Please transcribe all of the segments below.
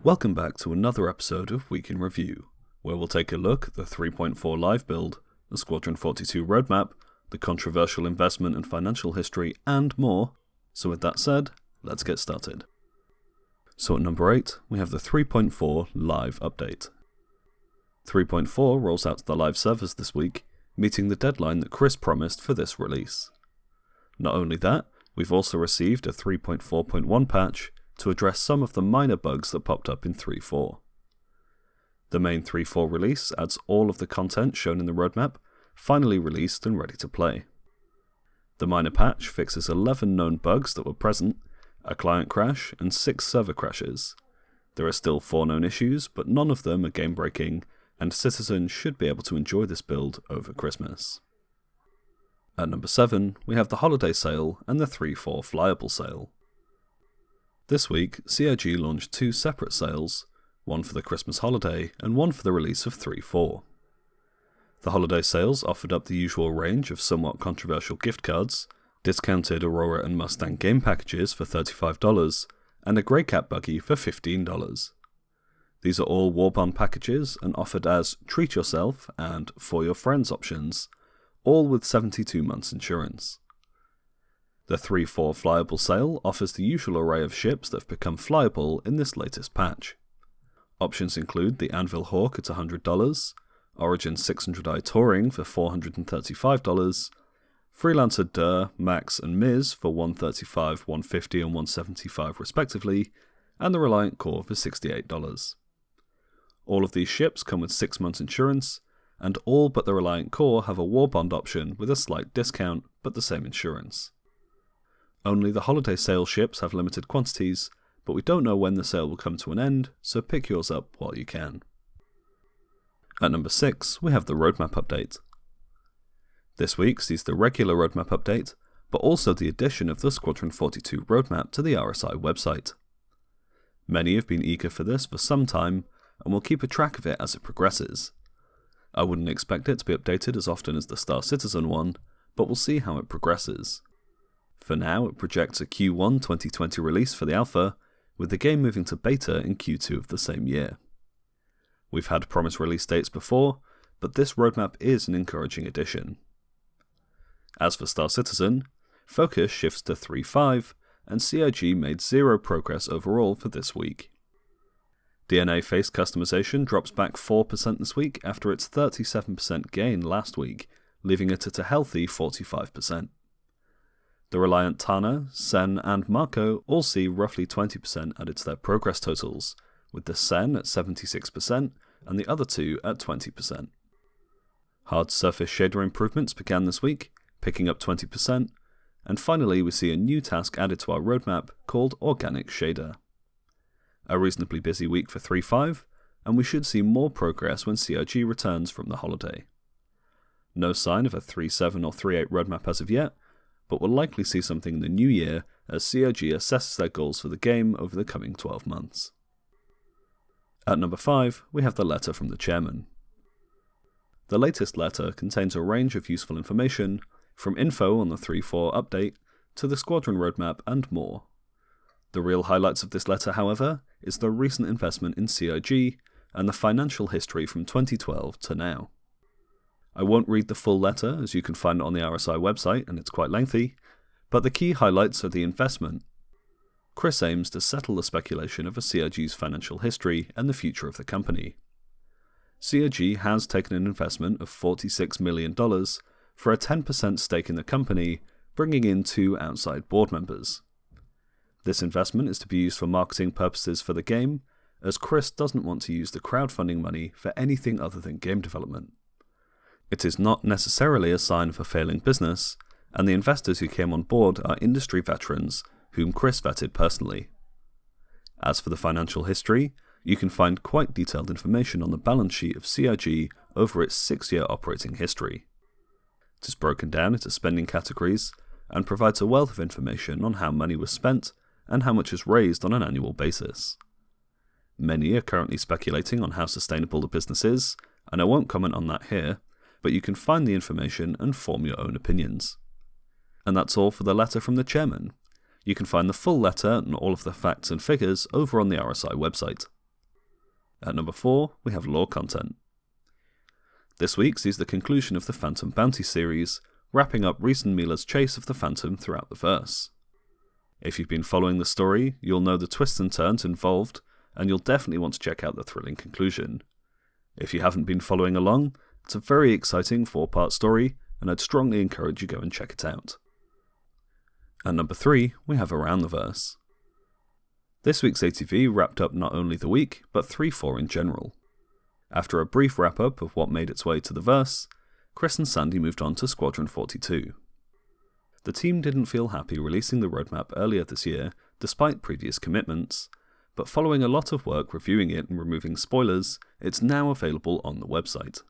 Welcome back to another episode of Week in Review, where we'll take a look at the 3.4 live build, the Squadron 42 roadmap, the controversial investment and financial history, and more. So with that said, let's get started. So at number 8, we have the 3.4 live update. 3.4 rolls out to the live servers this week, meeting the deadline that Chris promised for this release. Not only that, we've also received a 3.4.1 patch to address some of the minor bugs that popped up in 3.4. The main 3.4 release adds all of the content shown in the roadmap, finally released and ready to play. The minor patch fixes 11 known bugs that were present, a client crash, and 6 server crashes. There are still 4 known issues, but none of them are game-breaking, and citizens should be able to enjoy this build over Christmas. At number 7, we have the holiday sale and the 3.4 flyable sale. This week, CIG launched 2 separate sales, one for the Christmas holiday and one for the release of 3.4. The holiday sales offered up the usual range of somewhat controversial gift cards, discounted Aurora and Mustang game packages for $35, and a Grey Cat buggy for $15. These are all Warbond packages and offered as Treat Yourself and For Your Friends options, all with 72 months insurance. The 3.4 flyable sale offers the usual array of ships that have become flyable in this latest patch. Options include the Anvil Hawk at $100, Origin 600i Touring for $435, Freelancer Durr, Max and Miz for $135, $150 and $175 respectively, and the Reliant Core for $68. All of these ships come with 6 months insurance, and all but the Reliant Core have a Warbond option with a slight discount but the same insurance. Only the holiday sale ships have limited quantities, but we don't know when the sale will come to an end, so pick yours up while you can. At number 6, we have the roadmap update. This week sees the regular roadmap update, but also the addition of the Squadron 42 roadmap to the RSI website. Many have been eager for this for some time, and will keep a track of it as it progresses. I wouldn't expect it to be updated as often as the Star Citizen one, but we'll see how it progresses. For now, it projects a Q1 2020 release for the alpha, with the game moving to beta in Q2 of the same year. We've had promised release dates before, but this roadmap is an encouraging addition. As for Star Citizen, focus shifts to 3.5, and CIG made 0 progress overall for this week. DNA face customization drops back 4% this week after its 37% gain last week, leaving it at a healthy 45%. The Reliant Tana, Sen and Marco all see roughly 20% added to their progress totals, with the Sen at 76% and the other 2 at 20%. Hard surface shader improvements began this week, picking up 20%, and finally we see a new task added to our roadmap called Organic Shader. A reasonably busy week for 3.5, and we should see more progress when CIG returns from the holiday. No sign of a 3.7 or 3.8 roadmap as of yet, but we'll likely see something in the new year as CIG assesses their goals for the game over the coming 12 months. At number 5, we have the letter from the chairman. The latest letter contains a range of useful information, from info on the 3.4 update to the Squadron roadmap and more. The real highlights of this letter, however, is the recent investment in CIG and the financial history from 2012 to now. I won't read the full letter, as you can find it on the RSI website, and it's quite lengthy, but the key highlights are the investment. Chris aims to settle the speculation over CIG's financial history and the future of the company. CIG has taken an investment of $46 million for a 10% stake in the company, bringing in 2 outside board members. This investment is to be used for marketing purposes for the game, as Chris doesn't want to use the crowdfunding money for anything other than game development. It is not necessarily a sign of a failing business, and the investors who came on board are industry veterans whom Chris vetted personally. As for the financial history, you can find quite detailed information on the balance sheet of CIG over its 6-year operating history. It is broken down into spending categories and provides a wealth of information on how money was spent and how much is raised on an annual basis. Many are currently speculating on how sustainable the business is, and I won't comment on that here, but you can find the information and form your own opinions. And that's all for the letter from the chairman. You can find the full letter and all of the facts and figures over on the RSI website. At number 4, we have lore content. This week sees the conclusion of the Phantom Bounty series, wrapping up Reese and Mila's chase of the Phantom throughout the verse. If you've been following the story, you'll know the twists and turns involved, and you'll definitely want to check out the thrilling conclusion. If you haven't been following along, it's a very exciting 4-part story, and I'd strongly encourage you go and check it out. At number 3, we have Around the Verse. This week's ATV wrapped up not only the week, but 3-4 in general. After a brief wrap-up of what made its way to the verse, Chris and Sandy moved on to Squadron 42. The team didn't feel happy releasing the roadmap earlier this year, despite previous commitments, but following a lot of work reviewing it and removing spoilers, it's now available on the website.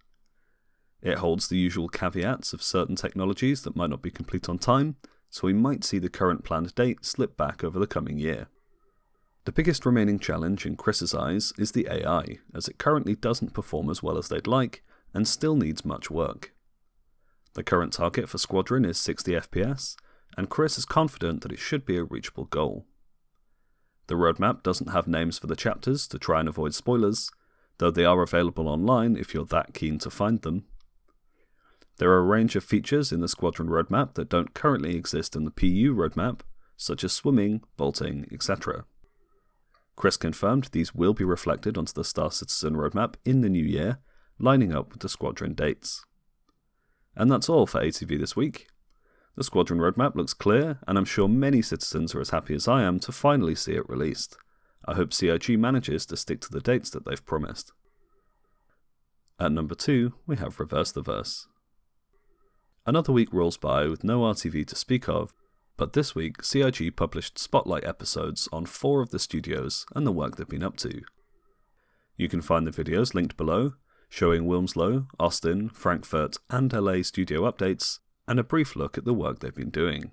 It holds the usual caveats of certain technologies that might not be complete on time, so we might see the current planned date slip back over the coming year. The biggest remaining challenge in Chris's eyes is the AI, as it currently doesn't perform as well as they'd like, and still needs much work. The current target for Squadron is 60 FPS, and Chris is confident that it should be a reachable goal. The roadmap doesn't have names for the chapters to try and avoid spoilers, though they are available online if you're that keen to find them. There are a range of features in the Squadron roadmap that don't currently exist in the PU roadmap, such as swimming, bolting, etc. Chris confirmed these will be reflected onto the Star Citizen roadmap in the new year, lining up with the Squadron dates. And that's all for ATV this week. The Squadron roadmap looks clear, and I'm sure many citizens are as happy as I am to finally see it released. I hope CIG manages to stick to the dates that they've promised. At number 2, we have Reverse the Verse. Another week rolls by with no RTV to speak of, but this week CIG published Spotlight episodes on 4 of the studios and the work they've been up to. You can find the videos linked below, showing Wilmslow, Austin, Frankfurt and LA studio updates, and a brief look at the work they've been doing.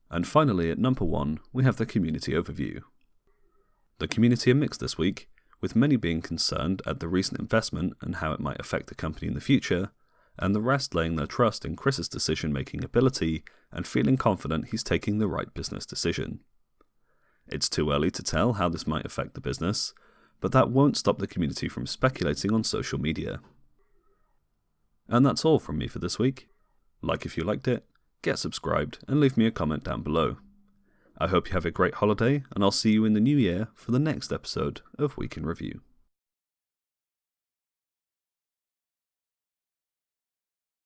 And finally, at number 1, we have the community overview. The community are mixed this week, with many being concerned at the recent investment and how it might affect the company in the future, and the rest laying their trust in Chris's decision-making ability and feeling confident he's taking the right business decision. It's too early to tell how this might affect the business, but that won't stop the community from speculating on social media. And that's all from me for this week. Like if you liked it, get subscribed, and leave me a comment down below. I hope you have a great holiday, and I'll see you in the new year for the next episode of Week in Review.